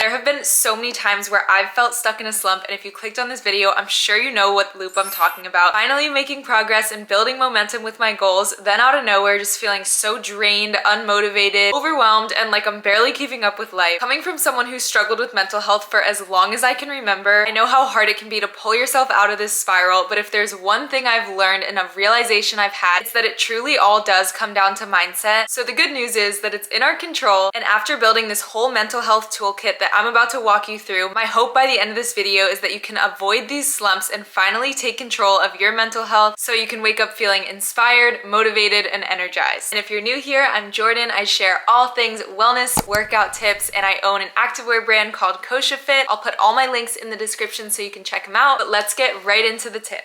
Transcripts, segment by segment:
There have been so many times where I've felt stuck in a slump, and if you clicked on this video, I'm sure you know what loop I'm talking about. Finally making progress and building momentum with my goals, then out of nowhere just feeling so drained, unmotivated, overwhelmed, and like I'm barely keeping up with life. Coming from someone who struggled with mental health for as long as I can remember, I know how hard it can be to pull yourself out of this spiral, but if there's one thing I've learned and a realization I've had, it's that it truly all does come down to mindset. So the good news is that it's in our control, and after building this whole mental health toolkit that I'm about to walk you through, my hope by the end of this video is that you can avoid these slumps and finally take control of your mental health so you can wake up feeling inspired, motivated, and energized. And if you're new here, I'm Jordan. I share all things wellness, workout tips, and I own an activewear brand called Kosha Fit. I'll put all my links in the description so you can check them out, but let's get right into the tip.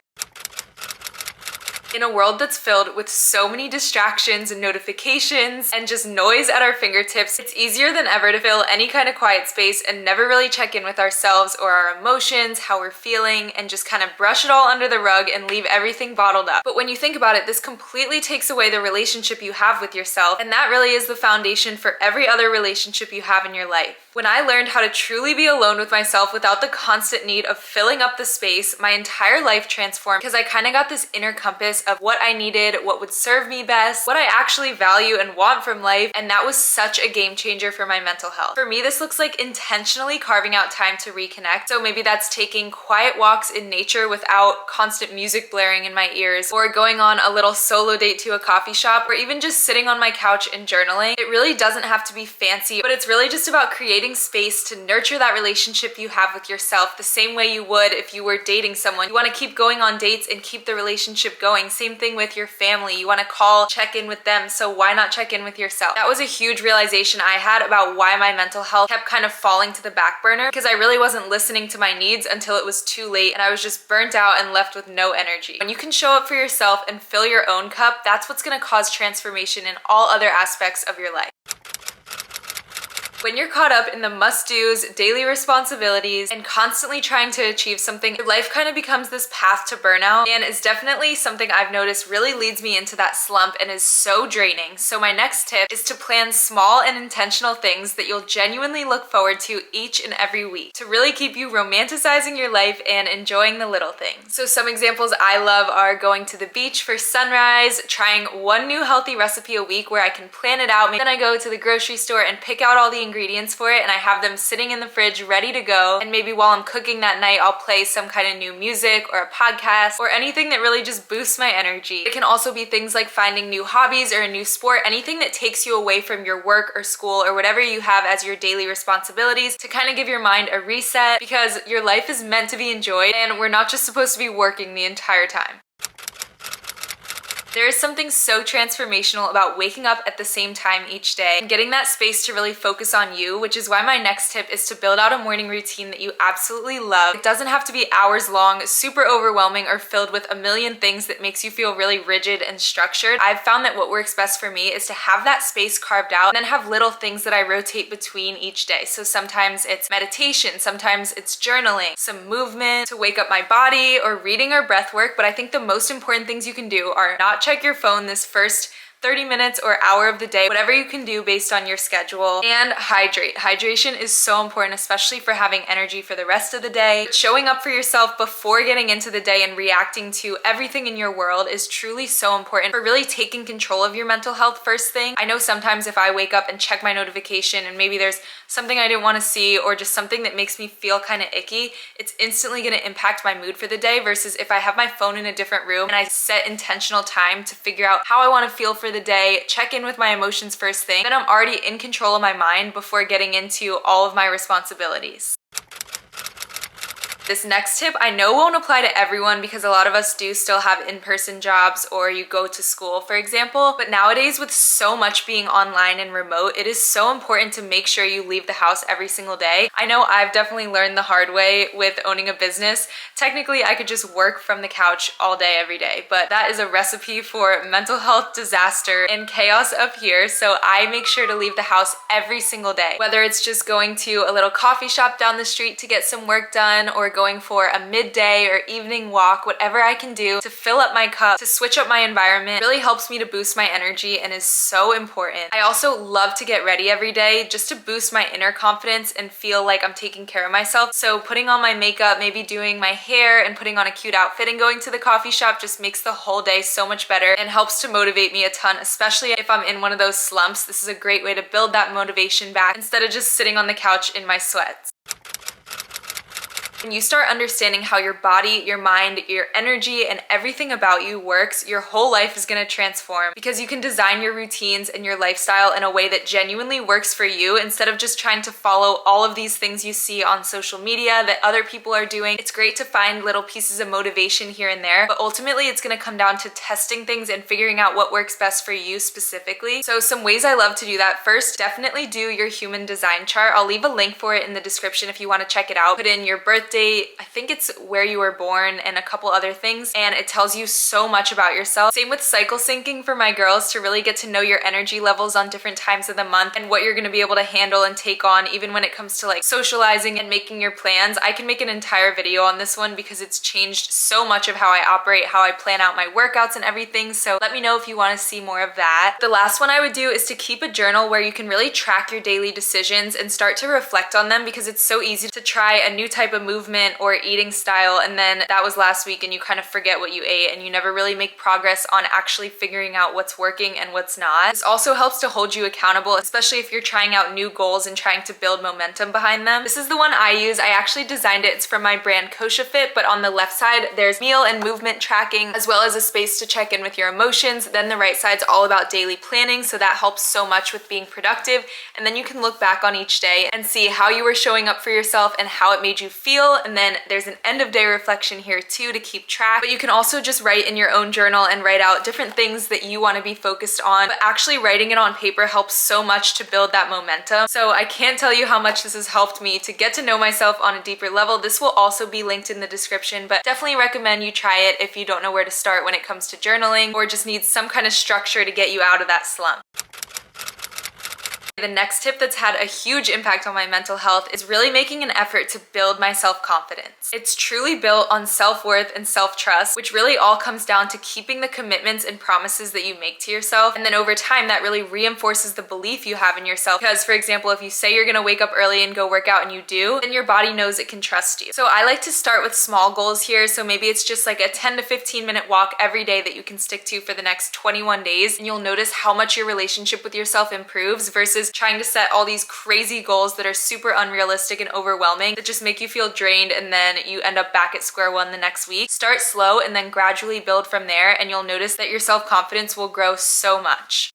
In a world that's filled with so many distractions and notifications and just noise at our fingertips, it's easier than ever to fill any kind of quiet space and never really check in with ourselves or our emotions, how we're feeling, and just kind of brush it all under the rug and leave everything bottled up. But when you think about it, this completely takes away the relationship you have with yourself, and that really is the foundation for every other relationship you have in your life. When I learned how to truly be alone with myself without the constant need of filling up the space, my entire life transformed because I kind of got this inner compass of what I needed, what would serve me best, what I actually value and want from life, and that was such a game changer for my mental health. For me, this looks like intentionally carving out time to reconnect. So maybe that's taking quiet walks in nature without constant music blaring in my ears, or going on a little solo date to a coffee shop, or even just sitting on my couch and journaling. It really doesn't have to be fancy, but it's really just about creating space to nurture that relationship you have with yourself the same way you would if you were dating someone. You want to keep going on dates and keep the relationship going. Same thing with your family. You want to call, check in with them, so why not check in with yourself? That was a huge realization I had about why my mental health kept kind of falling to the back burner, because I really wasn't listening to my needs until it was too late and I was just burnt out and left with no energy. When you can show up for yourself and fill your own cup, that's what's going to cause transformation in all other aspects of your life. When you're caught up in the must-dos, daily responsibilities, and constantly trying to achieve something, your life kind of becomes this path to burnout, and is definitely something I've noticed really leads me into that slump and is so draining. So my next tip is to plan small and intentional things that you'll genuinely look forward to each and every week to really keep you romanticizing your life and enjoying the little things. So some examples I love are going to the beach for sunrise, trying one new healthy recipe a week where I can plan it out. Then I go to the grocery store and pick out all the ingredients for it, and I have them sitting in the fridge ready to go, and maybe while I'm cooking that night I'll play some kind of new music or a podcast or anything that really just boosts my energy. It can also be things like finding new hobbies or a new sport, anything that takes you away from your work or school or whatever you have as your daily responsibilities, to kind of give your mind a reset, because your life is meant to be enjoyed and we're not just supposed to be working the entire time. There is something so transformational about waking up at the same time each day and getting that space to really focus on you, which is why my next tip is to build out a morning routine that you absolutely love. It doesn't have to be hours long, super overwhelming, or filled with a million things that makes you feel really rigid and structured. I've found that what works best for me is to have that space carved out and then have little things that I rotate between each day. So sometimes it's meditation, sometimes it's journaling, some movement to wake up my body, or reading or breath work. But I think the most important things you can do are not check your phone this first 30 minutes or hour of the day, whatever you can do based on your schedule, and hydrate. Hydration is so important, especially for having energy for the rest of the day. Showing up for yourself before getting into the day and reacting to everything in your world is truly so important for really taking control of your mental health first thing. I know sometimes if I wake up and check my notification and maybe there's something I didn't want to see, or just something that makes me feel kind of icky, it's instantly going to impact my mood for the day, versus if I have my phone in a different room and I set intentional time to figure out how I want to feel for the day, check in with my emotions first thing, then I'm already in control of my mind before getting into all of my responsibilities. This next tip I know won't apply to everyone, because a lot of us do still have in-person jobs, or you go to school, for example. But nowadays, with so much being online and remote, it is so important to make sure you leave the house every single day. I know I've definitely learned the hard way with owning a business. Technically, I could just work from the couch all day, every day, but that is a recipe for mental health disaster and chaos up here. So I make sure to leave the house every single day, whether it's just going to a little coffee shop down the street to get some work done, or going for a midday or evening walk, whatever I can do to fill up my cup, to switch up my environment, really helps me to boost my energy and is so important. I also love to get ready every day just to boost my inner confidence and feel like I'm taking care of myself. So putting on my makeup, maybe doing my hair and putting on a cute outfit and going to the coffee shop just makes the whole day so much better and helps to motivate me a ton, especially if I'm in one of those slumps. This is a great way to build that motivation back instead of just sitting on the couch in my sweats. When you start understanding how your body, your mind, your energy, and everything about you works, your whole life is going to transform because you can design your routines and your lifestyle in a way that genuinely works for you instead of just trying to follow all of these things you see on social media that other people are doing. It's great to find little pieces of motivation here and there, but ultimately it's going to come down to testing things and figuring out what works best for you specifically. So some ways I love to do that: first, definitely do your human design chart. I'll leave a link for it in the description if you want to check it out. Put in your birth date, I think it's where you were born, and a couple other things, and it tells you so much about yourself. Same with cycle syncing for my girls, to really get to know your energy levels on different times of the month and what you're going to be able to handle and take on, even when it comes to like socializing and making your plans. I can make an entire video on this one because it's changed so much of how I operate, how I plan out my workouts and everything, so let me know if you want to see more of that. The last one I would do is to keep a journal where you can really track your daily decisions and start to reflect on them, because it's so easy to try a new type of movement or eating style and then that was last week and you kind of forget what you ate and you never really make progress on actually figuring out what's working and what's not. This also helps to hold you accountable, especially if you're trying out new goals and trying to build momentum behind them. This is the one I use. I actually designed it. It's from my brand Kosha Fit, but on the left side there's meal and movement tracking as well as a space to check in with your emotions. Then the right side's all about daily planning, so that helps so much with being productive, and then you can look back on each day and see how you were showing up for yourself and how it made you feel. And then there's an end of day reflection here too to keep track, but you can also just write in your own journal and write out different things that you want to be focused on. But actually writing it on paper helps so much to build that momentum. So I can't tell you how much this has helped me to get to know myself on a deeper level. This will also be linked in the description, but definitely recommend you try it if you don't know where to start when it comes to journaling or just need some kind of structure to get you out of that slump. The next tip that's had a huge impact on my mental health is really making an effort to build my self-confidence. It's truly built on self-worth and self-trust, which really all comes down to keeping the commitments and promises that you make to yourself. And then over time, that really reinforces the belief you have in yourself. Because, for example, if you say you're gonna wake up early and go work out and you do, then your body knows it can trust you. So I like to start with small goals here. So maybe it's just like a 10 to 15 minute walk every day that you can stick to for the next 21 days. And you'll notice how much your relationship with yourself improves versus trying to set all these crazy goals that are super unrealistic and overwhelming that just make you feel drained and then you end up back at square one the next week. Start slow and then gradually build from there, and you'll notice that your self-confidence will grow so much.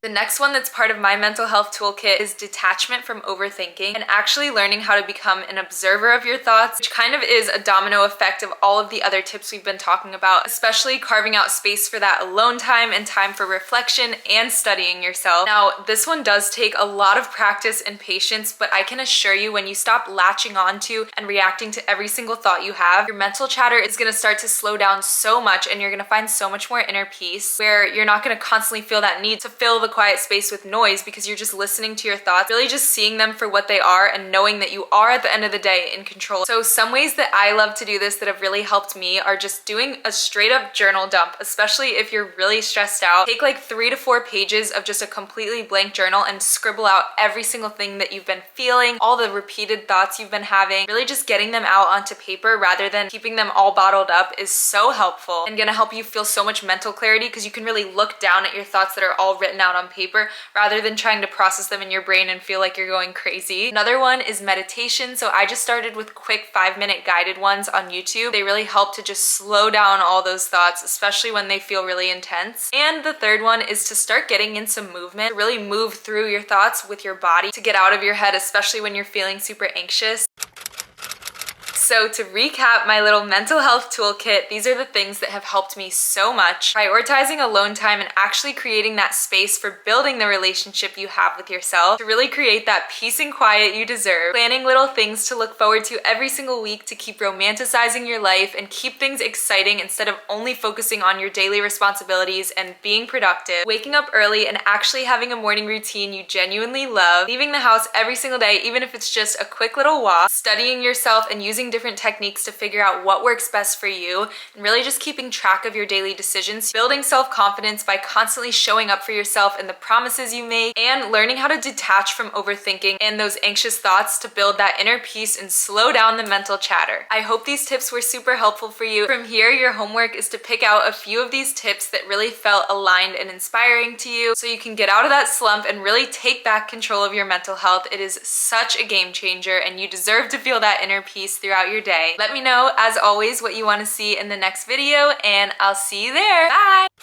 The next one that's part of my mental health toolkit is detachment from overthinking and actually learning how to become an observer of your thoughts, which kind of is a domino effect of all of the other tips we've been talking about, especially carving out space for that alone time and time for reflection and studying yourself. Now, this one does take a lot of practice and patience, but I can assure you when you stop latching onto and reacting to every single thought you have, your mental chatter is going to start to slow down so much and you're going to find so much more inner peace where you're not going to constantly feel that need to fill the quiet space with noise because you're just listening to your thoughts, really just seeing them for what they are and knowing that you are at the end of the day in control. So some ways that I love to do this that have really helped me are just doing a straight up journal dump, especially if you're really stressed out. Take like 3 to 4 pages of just a completely blank journal and scribble out every single thing that you've been feeling, all the repeated thoughts you've been having. Really just getting them out onto paper rather than keeping them all bottled up is so helpful and gonna help you feel so much mental clarity because you can really look down at your thoughts that are all written out on paper rather than trying to process them in your brain and feel like you're going crazy. Another one is meditation. So I just started with quick 5-minute guided ones on YouTube. They really help to just slow down all those thoughts, especially when they feel really intense. And the third one is to start getting in some movement, really move through your thoughts with your body to get out of your head, especially when you're feeling super anxious. So to recap my little mental health toolkit, these are the things that have helped me so much. Prioritizing alone time and actually creating that space for building the relationship you have with yourself to really create that peace and quiet you deserve. Planning little things to look forward to every single week to keep romanticizing your life and keep things exciting instead of only focusing on your daily responsibilities and being productive. Waking up early and actually having a morning routine you genuinely love. Leaving the house every single day, even if it's just a quick little walk. Studying yourself and using different techniques to figure out what works best for you, and really just keeping track of your daily decisions. Building self-confidence by constantly showing up for yourself and the promises you make, and learning how to detach from overthinking and those anxious thoughts to build that inner peace and slow down the mental chatter. I hope these tips were super helpful for you. From here, your homework is to pick out a few of these tips that really felt aligned and inspiring to you so you can get out of that slump and really take back control of your mental health. It is such a game changer and you deserve to feel that inner peace throughout your day. Let me know, as always, what you want to see in the next video, and I'll see you there. Bye!